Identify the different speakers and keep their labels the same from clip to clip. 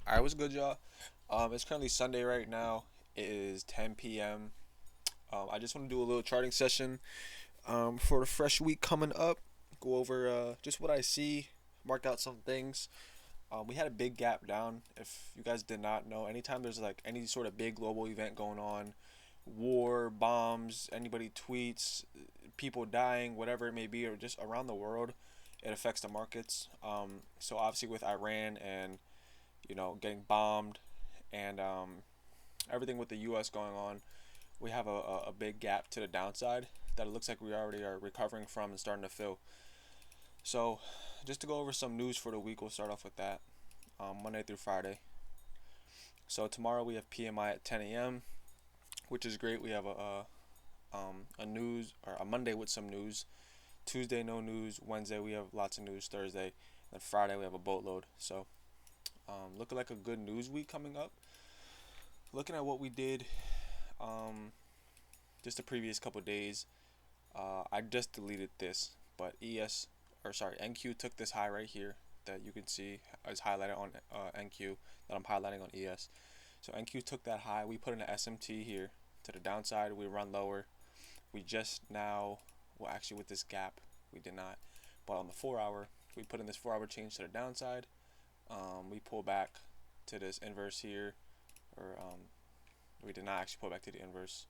Speaker 1: Alright, what's good, y'all? It's currently Sunday right now. It is 10 p.m. I just want to do a little charting session for the fresh week coming up. Go over just what I see, mark out some things. We had a big gap down. If you guys did not know, anytime there's like any sort of big global event going on, war, bombs, anybody tweets, people dying, whatever it may be, or just around the world, it affects the markets. So obviously with Iran and getting bombed and everything with the U.S. going on, we have a big gap to the downside that it looks like we already are recovering from and starting to fill. So, just to go over some news for the week, we'll start off with that. Monday through Friday. So tomorrow we have PMI at 10 a.m., which is great. We have a news or a Monday with some news. Tuesday no news. Wednesday we have lots of news. Thursday, and Friday we have a boatload. So looking like a good news week coming up. Looking at what we did um, just the previous couple days, I just deleted this, but NQ took this high right here that you can see is highlighted on NQ that I'm highlighting on ES. So NQ took that high. We put in an SMT here to the downside. We run lower. We just now, well, actually with this gap, we did not. But on the 4 hour, we put in this 4 hour change to the downside. We pull back to this inverse here, or we did not actually pull back to the inverse.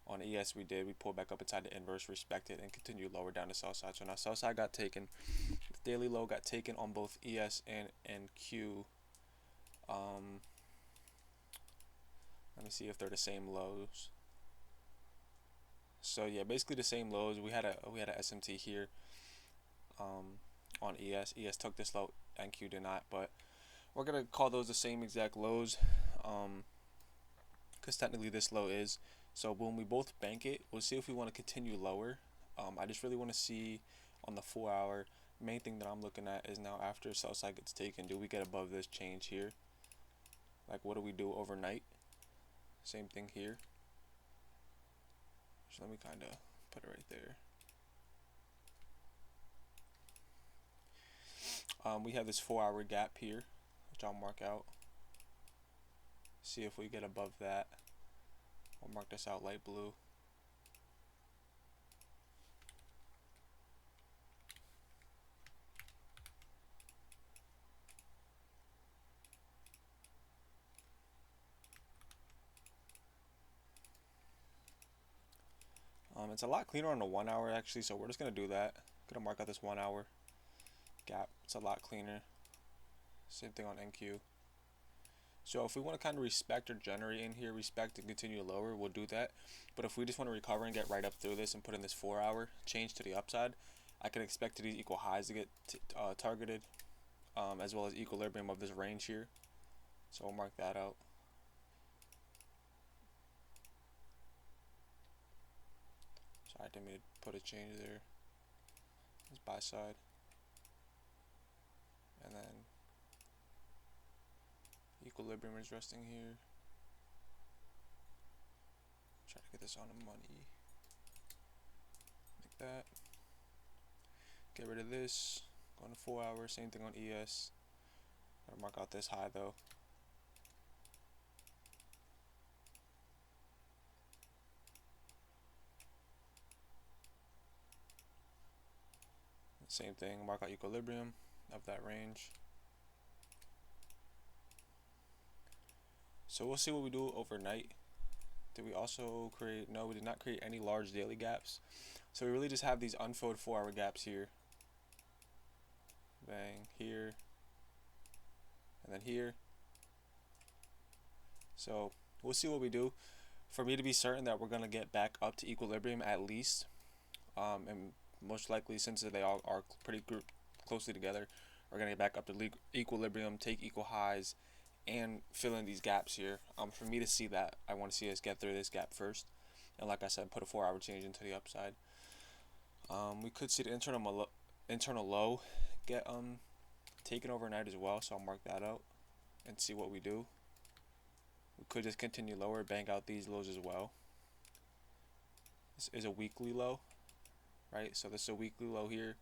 Speaker 1: On ES we did. We pulled back up inside the inverse, respected, and continued lower down the sell side. So now sell side got taken. The daily low got taken on both ES and NQ. Let me see if they're the same lows. So yeah, basically the same lows. We had a SMT here on ES. ES took this low, NQ did not, but we're gonna call those the same exact lows, because technically this low is. So when we both bank it, we'll see if we want to continue lower. I just really want to see on the 4 hour. Main thing that I'm looking at is now after sell side gets taken, do we get above this change here? Like what do we do overnight? Same thing here. So let me kind of put it right there. We have this 4 hour gap here, which I'll mark out. See if we get above that. I'll mark this out light blue. It's a lot cleaner on the 1 hour actually, so we're just gonna do that. Gonna mark out this 1 hour gap. It's a lot cleaner. Same thing on NQ. So if we want to kind of respect or generate in here, respect and continue lower, we'll do that. But if we just want to recover and get right up through this and put in this 4 hour change to the upside, I can expect these equal highs to get targeted, as well as equilibrium of this range here. So we'll mark that out. Sorry, I didn't mean to put a change there. It's buy side. And then equilibrium is resting here. Try to get this on the money. Like that. Get rid of this. Go on to 4 hour. Same thing on ES. Gotta mark out this high though. Same thing. Mark out equilibrium of that range. So we'll see what we do overnight. Did we also create? No, we did not create any large daily gaps. So we really just have these unfilled 4 hour gaps here. Bang, here, and then here. So we'll see what we do. For me to be certain that we're gonna get back up to equilibrium at least, and most likely since they all are pretty grouped closely together, we're gonna get back up to equilibrium, take equal highs, and fill in these gaps here. For me to see that, I want to see us get through this gap first, and like I said, put a 4 hour change into the upside. We could see the internal low get taken overnight as well, so I'll mark that out and see what we do. We could just continue lower, bank out these lows as well. This is a weekly low, right? So this is a weekly low here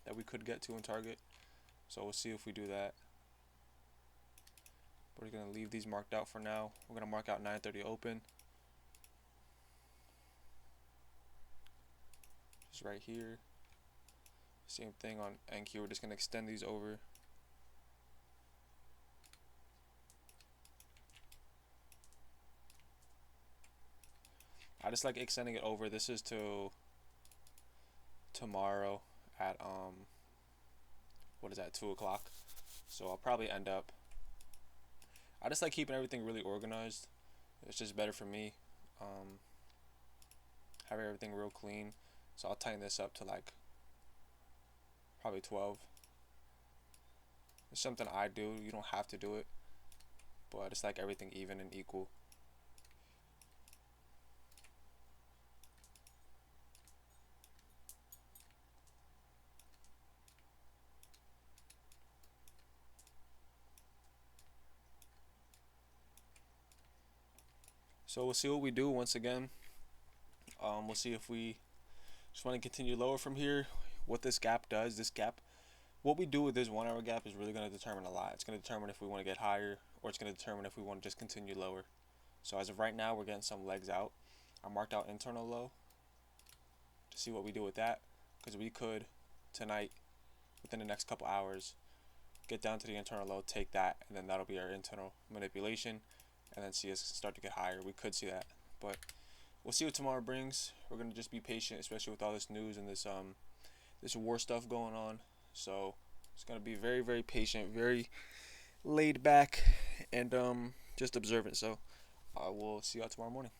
Speaker 1: that we could get to and target. So we'll see if we do that. We're gonna leave these marked out for now. We're gonna mark out 9:30 open. Just right here. Same thing on NQ. We're just gonna extend these over. I just like extending it over. This is to tomorrow at what is that, 2 o'clock. So I'll probably end up, I just like keeping everything really organized. It's just better for me. um Having everything real clean. So I'll tighten this up to like probably 12. It's something I do. You don't have to do it, but I just like everything even and equal. So we'll see what we do once again. We'll see if we just want to continue lower from here. What this gap does, what we do with this 1 hour gap is really going to determine a lot. It's going to determine if we want to get higher, or it's going to determine if we want to just continue lower. So as of right now, we're getting some legs out. I marked out internal low to see what we do with that, because we could tonight, within the next couple hours, get down to the internal low, take that, and then that'll be our internal manipulation, and then see us start to get higher. We could see that, but we'll see what tomorrow brings. We're gonna just be patient, especially with all this news and this war stuff going on. So it's gonna be very, very patient, very laid back, and just observant. So I will see y'all tomorrow morning.